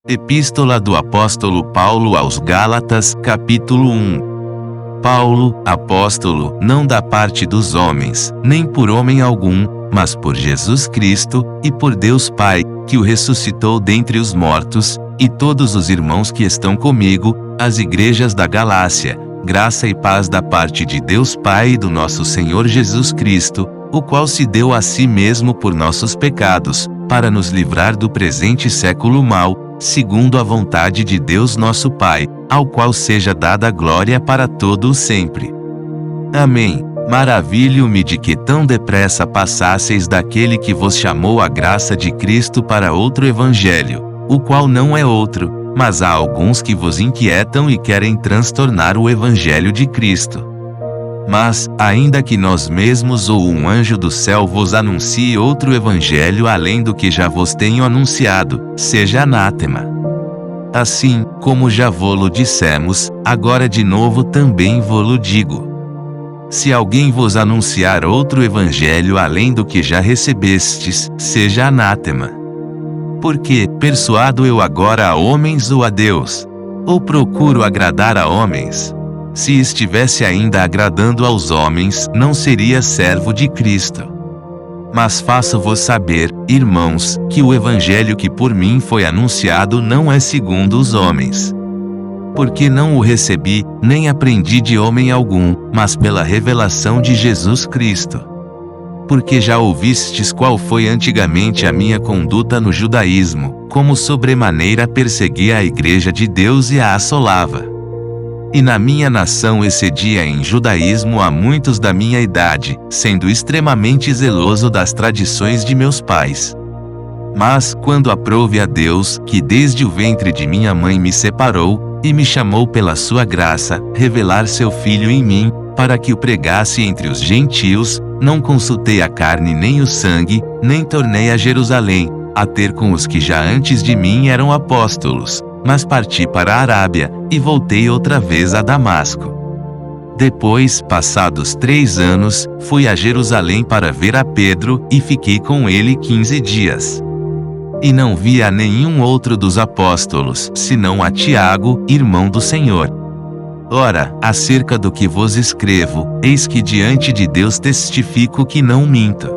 Epístola do Apóstolo Paulo aos Gálatas, capítulo 1. Paulo, apóstolo, não da parte dos homens, nem por homem algum, mas por Jesus Cristo, e por Deus Pai, que o ressuscitou dentre os mortos, e todos os irmãos que estão comigo, as igrejas da Galácia, graça e paz da parte de Deus Pai e do nosso Senhor Jesus Cristo, o qual se deu a si mesmo por nossos pecados, para nos livrar do presente século mau, segundo a vontade de Deus nosso Pai, ao qual seja dada glória para todo o sempre. Amém. Maravilho-me de que tão depressa passasseis daquele que vos chamou a graça de Cristo para outro evangelho, o qual não é outro, mas há alguns que vos inquietam e querem transtornar o evangelho de Cristo. Mas, ainda que nós mesmos ou um anjo do céu vos anuncie outro evangelho além do que já vos tenho anunciado, seja anátema. Assim, como já vô-lo dissemos, agora de novo também vô-lo digo. Se alguém vos anunciar outro evangelho além do que já recebestes, seja anátema. Porque, persuado eu agora a homens ou a Deus? Ou procuro agradar a homens? Se estivesse ainda agradando aos homens, não seria servo de Cristo. Mas faço-vos saber, irmãos, que o evangelho que por mim foi anunciado não é segundo os homens. Porque não o recebi, nem aprendi de homem algum, mas pela revelação de Jesus Cristo. Porque já ouvistes qual foi antigamente a minha conduta no judaísmo, como sobremaneira perseguia a igreja de Deus e a assolava. E na minha nação excedia em judaísmo a muitos da minha idade, sendo extremamente zeloso das tradições de meus pais. Mas, quando aprouve a Deus, que desde o ventre de minha mãe me separou, e me chamou pela sua graça, revelar seu Filho em mim, para que o pregasse entre os gentios, não consultei a carne nem o sangue, nem tornei a Jerusalém, a ter com os que já antes de mim eram apóstolos, mas parti para a Arábia, e voltei outra vez a Damasco. Depois, passados 3 anos, fui a Jerusalém para ver a Pedro, e fiquei com ele 15 dias. E não vi a nenhum outro dos apóstolos, senão a Tiago, irmão do Senhor. Ora, acerca do que vos escrevo, eis que diante de Deus testifico que não minto.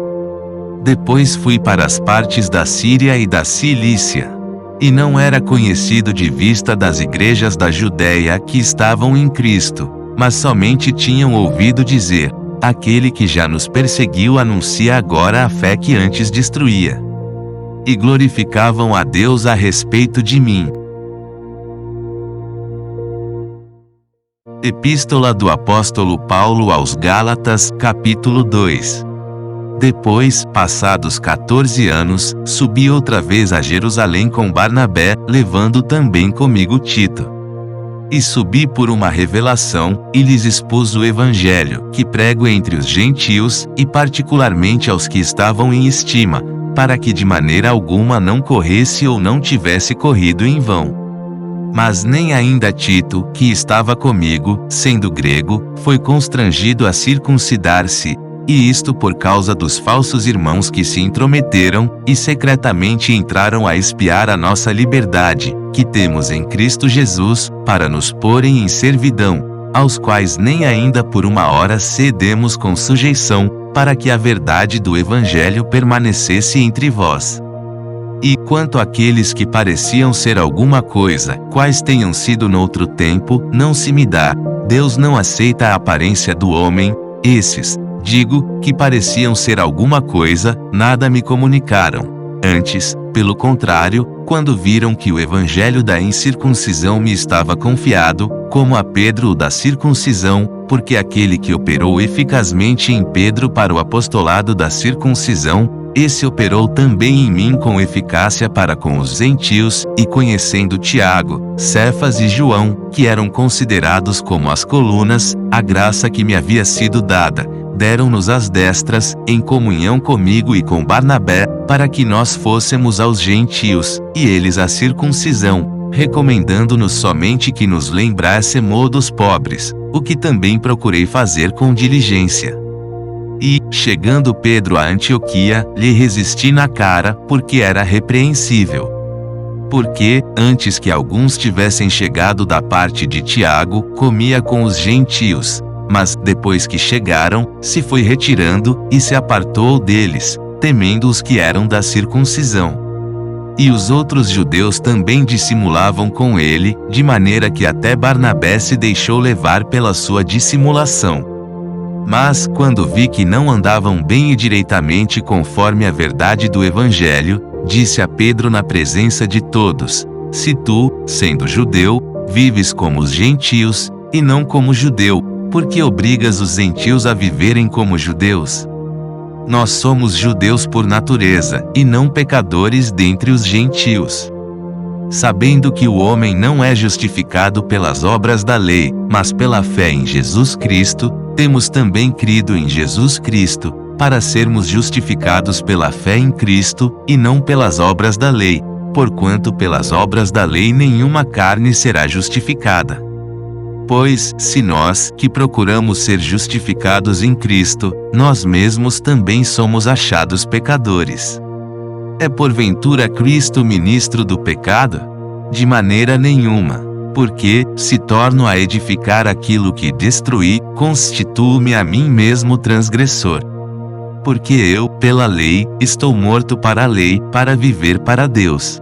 Depois fui para as partes da Síria e da Cilícia. E não era conhecido de vista das igrejas da Judéia que estavam em Cristo, mas somente tinham ouvido dizer: aquele que já nos perseguiu anuncia agora a fé que antes destruía. E glorificavam a Deus a respeito de mim. Epístola do Apóstolo Paulo aos Gálatas, capítulo 2. Depois, passados 14 anos, subi outra vez a Jerusalém com Barnabé, levando também comigo Tito. E subi por uma revelação, e lhes expus o evangelho, que prego entre os gentios, e particularmente aos que estavam em estima, para que de maneira alguma não corresse ou não tivesse corrido em vão. Mas nem ainda Tito, que estava comigo, sendo grego, foi constrangido a circuncidar-se, e isto por causa dos falsos irmãos que se intrometeram, e secretamente entraram a espiar a nossa liberdade, que temos em Cristo Jesus, para nos porem em servidão, aos quais nem ainda por uma hora cedemos com sujeição, para que a verdade do Evangelho permanecesse entre vós. E quanto àqueles que pareciam ser alguma coisa, quais tenham sido noutro tempo, não se me dá, Deus não aceita a aparência do homem, esses, digo, que pareciam ser alguma coisa, nada me comunicaram. Antes, pelo contrário, quando viram que o evangelho da incircuncisão me estava confiado, como a Pedro o da circuncisão, porque aquele que operou eficazmente em Pedro para o apostolado da circuncisão, esse operou também em mim com eficácia para com os gentios, e conhecendo Tiago, Cefas e João, que eram considerados como as colunas, a graça que me havia sido dada, deram-nos as destras, em comunhão comigo e com Barnabé, para que nós fôssemos aos gentios, e eles à circuncisão, recomendando-nos somente que nos lembrassemos dos pobres, o que também procurei fazer com diligência. E, chegando Pedro a Antioquia, lhe resisti na cara, porque era repreensível. Porque, antes que alguns tivessem chegado da parte de Tiago, comia com os gentios. Mas, depois que chegaram, se foi retirando, e se apartou deles, temendo os que eram da circuncisão. E os outros judeus também dissimulavam com ele, de maneira que até Barnabé se deixou levar pela sua dissimulação. Mas, quando vi que não andavam bem e direitamente conforme a verdade do Evangelho, disse a Pedro na presença de todos: se tu, sendo judeu, vives como os gentios, e não como judeu, por que obrigas os gentios a viverem como judeus? Nós somos judeus por natureza, e não pecadores dentre os gentios. Sabendo que o homem não é justificado pelas obras da lei, mas pela fé em Jesus Cristo, temos também crido em Jesus Cristo, para sermos justificados pela fé em Cristo, e não pelas obras da lei, porquanto pelas obras da lei nenhuma carne será justificada. Pois, se nós, que procuramos ser justificados em Cristo, nós mesmos também somos achados pecadores. É porventura Cristo ministro do pecado? De maneira nenhuma. Porque, se torno a edificar aquilo que destruí, constituo-me a mim mesmo transgressor. Porque eu, pela lei, estou morto para a lei, para viver para Deus.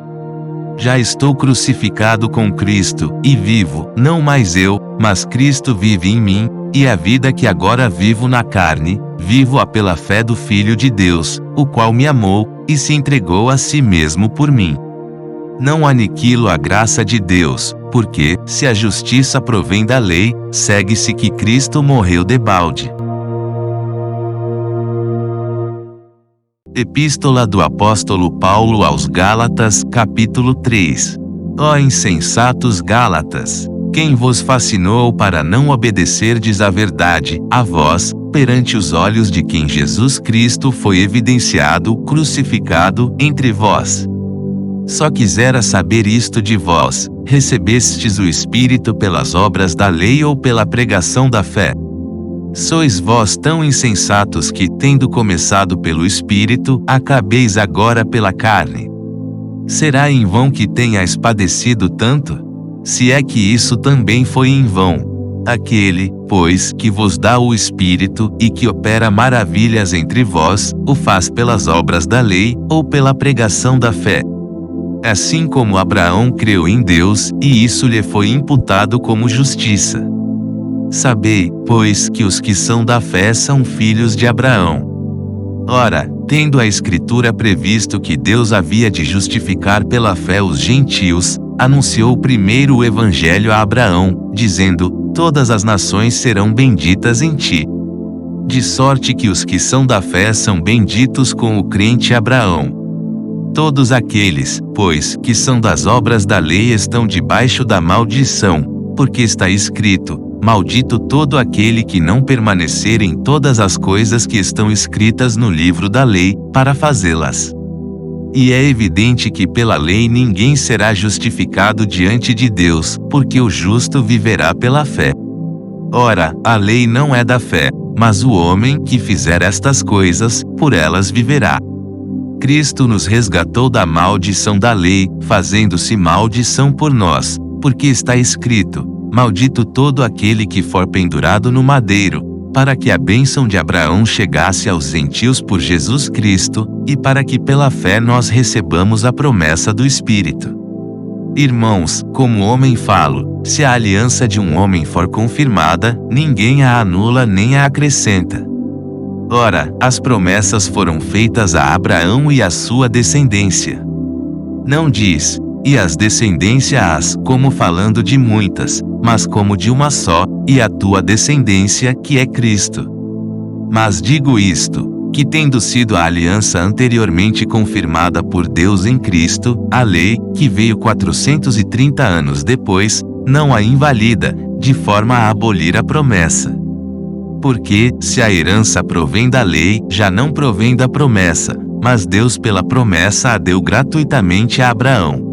Já estou crucificado com Cristo, e vivo, não mais eu, mas Cristo vive em mim, e a vida que agora vivo na carne, vivo-a pela fé do Filho de Deus, o qual me amou, e se entregou a si mesmo por mim. Não aniquilo a graça de Deus, porque, se a justiça provém da lei, segue-se que Cristo morreu debalde. Epístola do Apóstolo Paulo aos Gálatas, capítulo 3. Ó insensatos Gálatas! Quem vos fascinou para não obedecerdes à verdade, a vós, perante os olhos de quem Jesus Cristo foi evidenciado, crucificado, entre vós? Só quisera saber isto de vós: recebestes o Espírito pelas obras da lei ou pela pregação da fé? Sois vós tão insensatos que, tendo começado pelo Espírito, acabeis agora pela carne? Será em vão que tenhais padecido tanto? Se é que isso também foi em vão. Aquele, pois, que vos dá o Espírito, e que opera maravilhas entre vós, o faz pelas obras da lei, ou pela pregação da fé? Assim como Abraão creu em Deus, e isso lhe foi imputado como justiça. Sabei, pois, que os que são da fé são filhos de Abraão. Ora, tendo a Escritura previsto que Deus havia de justificar pela fé os gentios, anunciou primeiro o Evangelho a Abraão, dizendo: todas as nações serão benditas em ti. De sorte que os que são da fé são benditos com o crente Abraão. Todos aqueles, pois, que são das obras da lei estão debaixo da maldição, porque está escrito: maldito todo aquele que não permanecer em todas as coisas que estão escritas no livro da lei, para fazê-las. E é evidente que pela lei ninguém será justificado diante de Deus, porque o justo viverá pela fé. Ora, a lei não é da fé, mas o homem que fizer estas coisas, por elas viverá. Cristo nos resgatou da maldição da lei, fazendo-se maldição por nós, porque está escrito: maldito todo aquele que for pendurado no madeiro, para que a bênção de Abraão chegasse aos gentios por Jesus Cristo, e para que pela fé nós recebamos a promessa do Espírito. Irmãos, como homem falo: se a aliança de um homem for confirmada, ninguém a anula nem a acrescenta. Ora, as promessas foram feitas a Abraão e à sua descendência. Não diz: e as descendências, como falando de muitas, mas como de uma só, e a tua descendência, que é Cristo. Mas digo isto, que tendo sido a aliança anteriormente confirmada por Deus em Cristo, a lei, que veio 430 anos depois, não a invalida, de forma a abolir a promessa. Porque, se a herança provém da lei, já não provém da promessa, mas Deus pela promessa a deu gratuitamente a Abraão.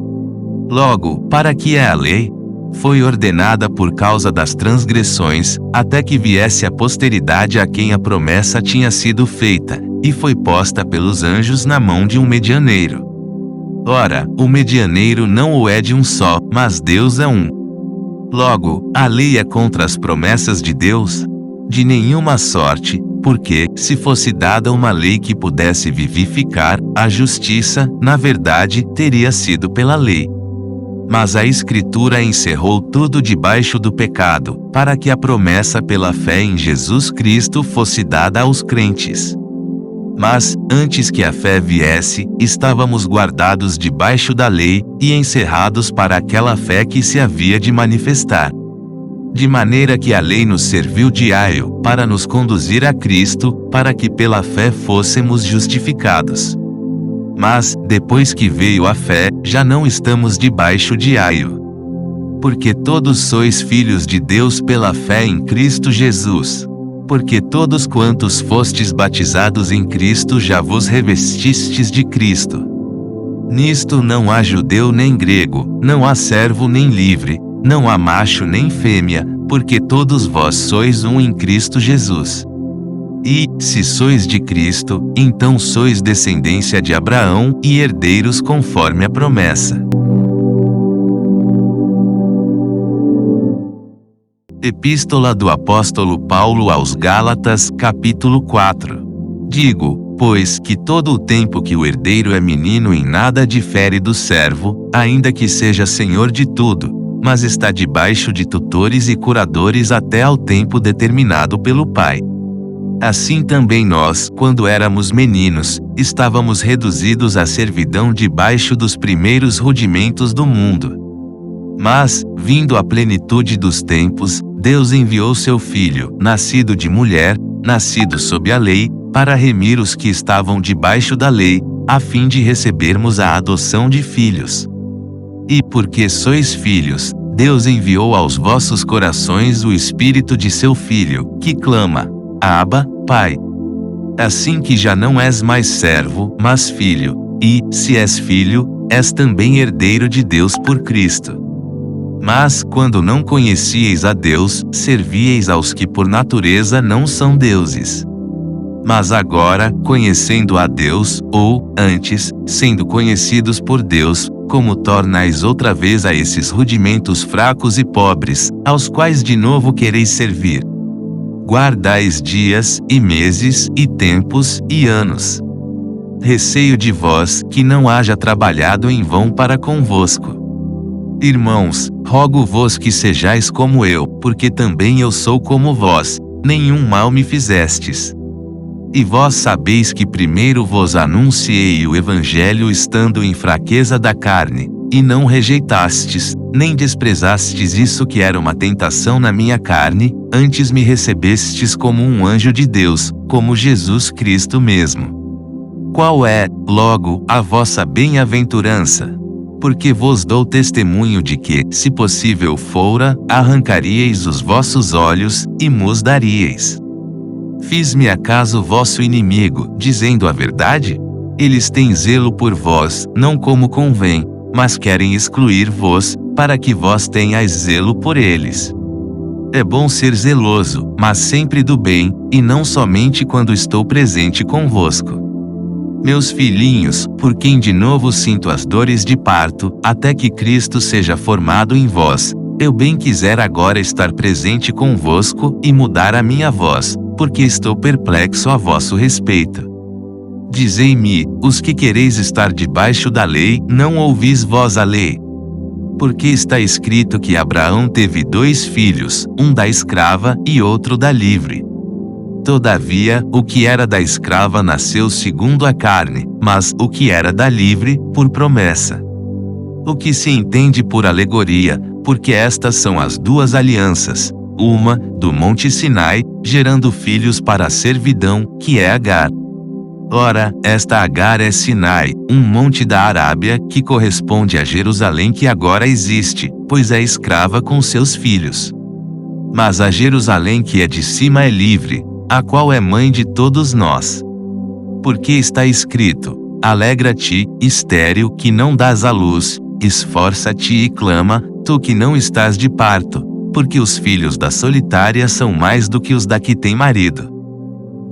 Logo, para que é a lei? Foi ordenada por causa das transgressões, até que viesse a posteridade a quem a promessa tinha sido feita, e foi posta pelos anjos na mão de um medianeiro. Ora, o medianeiro não o é de um só, mas Deus é um. Logo, a lei é contra as promessas de Deus? De nenhuma sorte, porque, se fosse dada uma lei que pudesse vivificar, a justiça, na verdade, teria sido pela lei. Mas a Escritura encerrou tudo debaixo do pecado, para que a promessa pela fé em Jesus Cristo fosse dada aos crentes. Mas, antes que a fé viesse, estávamos guardados debaixo da lei, e encerrados para aquela fé que se havia de manifestar. De maneira que a lei nos serviu de aio, para nos conduzir a Cristo, para que pela fé fôssemos justificados. Mas, depois que veio a fé, já não estamos debaixo de aio. Porque todos sois filhos de Deus pela fé em Cristo Jesus. Porque todos quantos fostes batizados em Cristo já vos revestistes de Cristo. Nisto não há judeu nem grego, não há servo nem livre, não há macho nem fêmea, porque todos vós sois um em Cristo Jesus. E, se sois de Cristo, então sois descendência de Abraão e herdeiros conforme a promessa. Epístola do Apóstolo Paulo aos Gálatas, capítulo 4. Digo, pois, que todo o tempo que o herdeiro é menino em nada difere do servo, ainda que seja senhor de tudo, mas está debaixo de tutores e curadores até ao tempo determinado pelo Pai. Assim também nós, quando éramos meninos, estávamos reduzidos à servidão debaixo dos primeiros rudimentos do mundo. Mas, vindo a plenitude dos tempos, Deus enviou seu Filho, nascido de mulher, nascido sob a lei, para remir os que estavam debaixo da lei, a fim de recebermos a adoção de filhos. E porque sois filhos, Deus enviou aos vossos corações o Espírito de seu Filho, que clama: Abba, Pai. Assim que já não és mais servo, mas filho, e, se és filho, és também herdeiro de Deus por Cristo. Mas, quando não conhecieis a Deus, servíeis aos que por natureza não são deuses. Mas agora, conhecendo a Deus, ou, antes, sendo conhecidos por Deus, como tornais outra vez a esses rudimentos fracos e pobres, aos quais de novo quereis servir? Guardais dias, e meses, e tempos, e anos. Receio de vós, que não haja trabalhado em vão para convosco. Irmãos, rogo-vos que sejais como eu, porque também eu sou como vós, nenhum mal me fizestes. E vós sabeis que primeiro vos anunciei o Evangelho estando em fraqueza da carne, e não rejeitastes, nem desprezastes isso que era uma tentação na minha carne, antes me recebestes como um anjo de Deus, como Jesus Cristo mesmo. Qual é, logo, a vossa bem-aventurança? Porque vos dou testemunho de que, se possível fora, arrancaríeis os vossos olhos, e mos daríeis. Fiz-me acaso vosso inimigo, dizendo a verdade? Eles têm zelo por vós, não como convém, mas querem excluir-vos, para que vós tenhais zelo por eles. É bom ser zeloso, mas sempre do bem, e não somente quando estou presente convosco. Meus filhinhos, por quem de novo sinto as dores de parto, até que Cristo seja formado em vós, eu bem quiser agora estar presente convosco, e mudar a minha voz, porque estou perplexo a vosso respeito. Dizei-me, os que quereis estar debaixo da lei, não ouvis vós a lei? Porque está escrito que Abraão teve 2 filhos, um da escrava e outro da livre. Todavia, o que era da escrava nasceu segundo a carne, mas o que era da livre, por promessa. O que se entende por alegoria, porque estas são as 2 alianças, uma, do monte Sinai, gerando filhos para a servidão, que é Agar. Ora, esta Agar é Sinai, um monte da Arábia, que corresponde a Jerusalém que agora existe, pois é escrava com seus filhos. Mas a Jerusalém que é de cima é livre, a qual é mãe de todos nós. Porque está escrito: Alegra-te, estéril, que não dás à luz, esforça-te e clama, tu que não estás de parto, porque os filhos da solitária são mais do que os da que tem marido.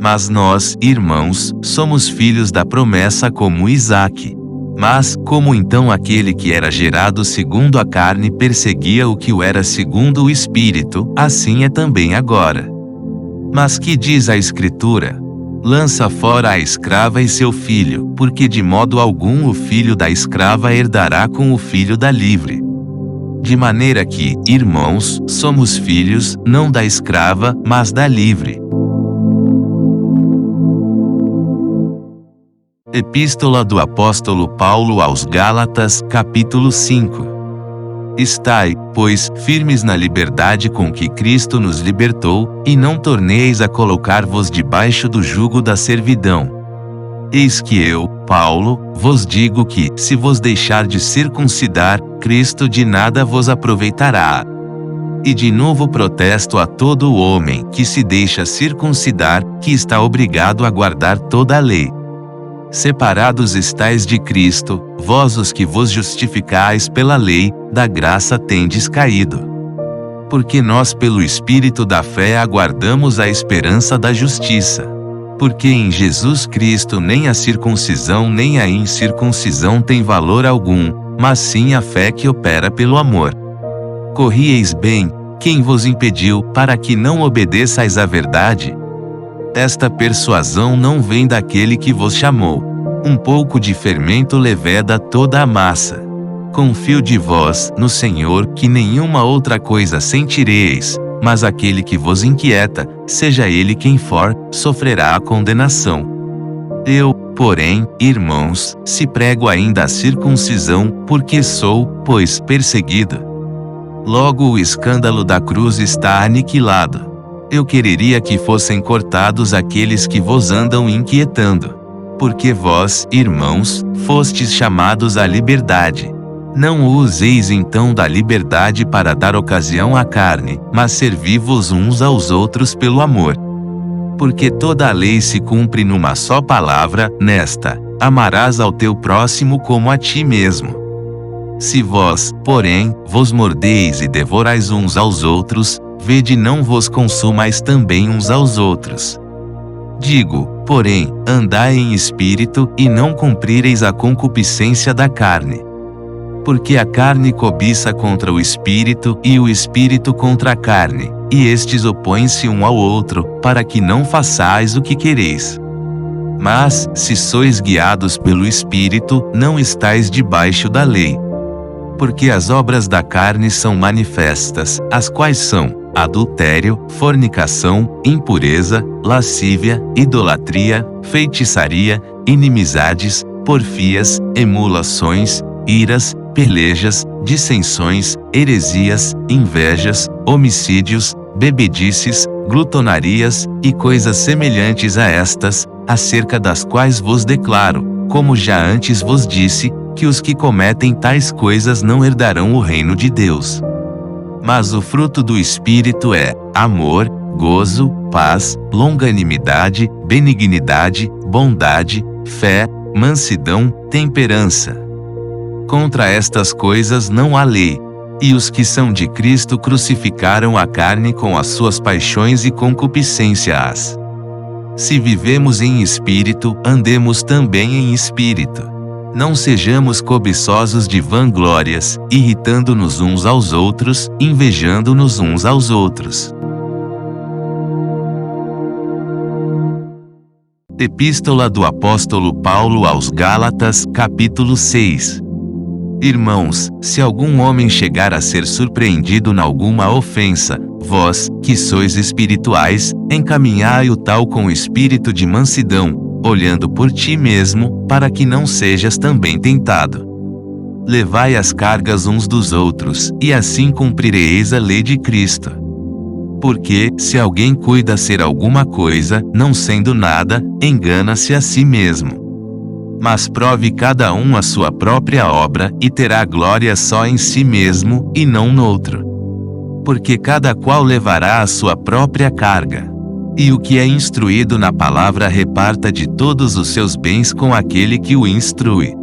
Mas nós, irmãos, somos filhos da promessa como Isaque. Mas, como então aquele que era gerado segundo a carne perseguia o que o era segundo o Espírito, assim é também agora. Mas que diz a Escritura? Lança fora a escrava e seu filho, porque de modo algum o filho da escrava herdará com o filho da livre. De maneira que, irmãos, somos filhos, não da escrava, mas da livre. Epístola do Apóstolo Paulo aos Gálatas, capítulo 5. Estai, pois, firmes na liberdade com que Cristo nos libertou, e não torneis a colocar-vos debaixo do jugo da servidão. Eis que eu, Paulo, vos digo que, se vos deixardes circuncidar, Cristo de nada vos aproveitará. E de novo protesto a todo o homem que se deixa circuncidar, que está obrigado a guardar toda a lei. Separados estais de Cristo, vós os que vos justificais pela lei, da graça tendes caído. Porque nós pelo Espírito da fé aguardamos a esperança da justiça. Porque em Jesus Cristo nem a circuncisão nem a incircuncisão tem valor algum, mas sim a fé que opera pelo amor. Corrieis bem, quem vos impediu, para que não obedeçais à verdade? Esta persuasão não vem daquele que vos chamou. Um pouco de fermento leveda toda a massa. Confio de vós, no Senhor, que nenhuma outra coisa sentireis, mas aquele que vos inquieta, seja ele quem for, sofrerá a condenação. Eu, porém, irmãos, se prego ainda a circuncisão, porque sou, pois, perseguido. Logo o escândalo da cruz está aniquilado. Eu quereria que fossem cortados aqueles que vos andam inquietando. Porque vós, irmãos, fostes chamados à liberdade. Não useis então da liberdade para dar ocasião à carne, mas servi-vos uns aos outros pelo amor. Porque toda a lei se cumpre numa só palavra, nesta: amarás ao teu próximo como a ti mesmo. Se vós, porém, vos mordeis e devorais uns aos outros, vede não vos consumais também uns aos outros. Digo, porém, andai em espírito, e não cumprireis a concupiscência da carne. Porque a carne cobiça contra o espírito, e o espírito contra a carne, e estes opõem-se um ao outro, para que não façais o que quereis. Mas, se sois guiados pelo Espírito, não estais debaixo da lei. Porque as obras da carne são manifestas, as quais são: adultério, fornicação, impureza, lascívia, idolatria, feitiçaria, inimizades, porfias, emulações, iras, pelejas, dissensões, heresias, invejas, homicídios, bebedices, glutonarias, e coisas semelhantes a estas, acerca das quais vos declaro, como já antes vos disse, que os que cometem tais coisas não herdarão o reino de Deus. Mas o fruto do Espírito é amor, gozo, paz, longanimidade, benignidade, bondade, fé, mansidão, temperança. Contra estas coisas não há lei. E os que são de Cristo crucificaram a carne com as suas paixões e concupiscências. Se vivemos em espírito, andemos também em espírito. Não sejamos cobiçosos de vanglórias, irritando-nos uns aos outros, invejando-nos uns aos outros. Epístola do Apóstolo Paulo aos Gálatas, capítulo 6. Irmãos, se algum homem chegar a ser surpreendido em alguma ofensa, vós, que sois espirituais, encaminhai-o tal com espírito de mansidão, olhando por ti mesmo, para que não sejas também tentado. Levai as cargas uns dos outros, e assim cumprireis a lei de Cristo. Porque, se alguém cuida ser alguma coisa, não sendo nada, engana-se a si mesmo. Mas prove cada um a sua própria obra, e terá glória só em si mesmo, e não noutro. Porque cada qual levará a sua própria carga. E o que é instruído na palavra reparta de todos os seus bens com aquele que o instrui.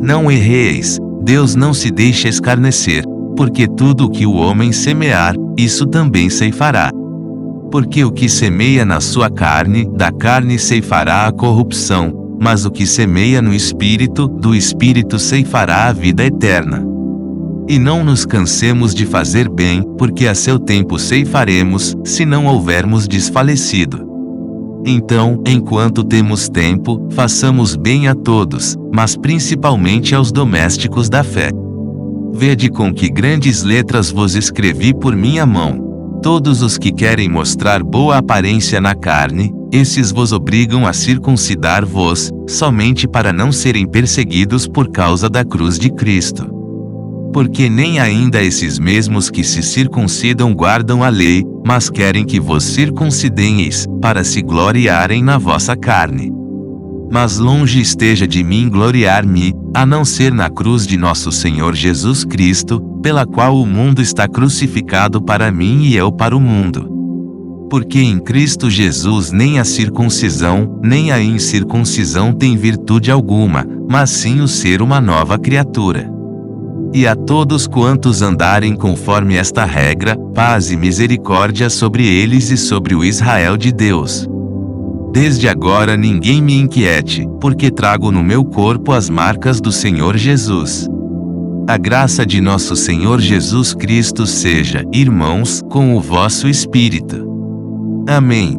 Não erreis, Deus não se deixa escarnecer, porque tudo o que o homem semear, isso também ceifará. Porque o que semeia na sua carne, da carne ceifará a corrupção, mas o que semeia no Espírito, do Espírito ceifará a vida eterna. E não nos cansemos de fazer bem, porque a seu tempo ceifaremos, se não houvermos desfalecido. Então, enquanto temos tempo, façamos bem a todos, mas principalmente aos domésticos da fé. Vede com que grandes letras vos escrevi por minha mão. Todos os que querem mostrar boa aparência na carne, esses vos obrigam a circuncidar-vos, somente para não serem perseguidos por causa da cruz de Cristo. Porque nem ainda esses mesmos que se circuncidam guardam a lei, mas querem que vos circuncideis, para se gloriarem na vossa carne. Mas longe esteja de mim gloriar-me, a não ser na cruz de nosso Senhor Jesus Cristo, pela qual o mundo está crucificado para mim e eu para o mundo. Porque em Cristo Jesus nem a circuncisão, nem a incircuncisão tem virtude alguma, mas sim o ser uma nova criatura. E a todos quantos andarem conforme esta regra, paz e misericórdia sobre eles e sobre o Israel de Deus. Desde agora ninguém me inquiete, porque trago no meu corpo as marcas do Senhor Jesus. A graça de nosso Senhor Jesus Cristo seja, irmãos, com o vosso espírito. Amém.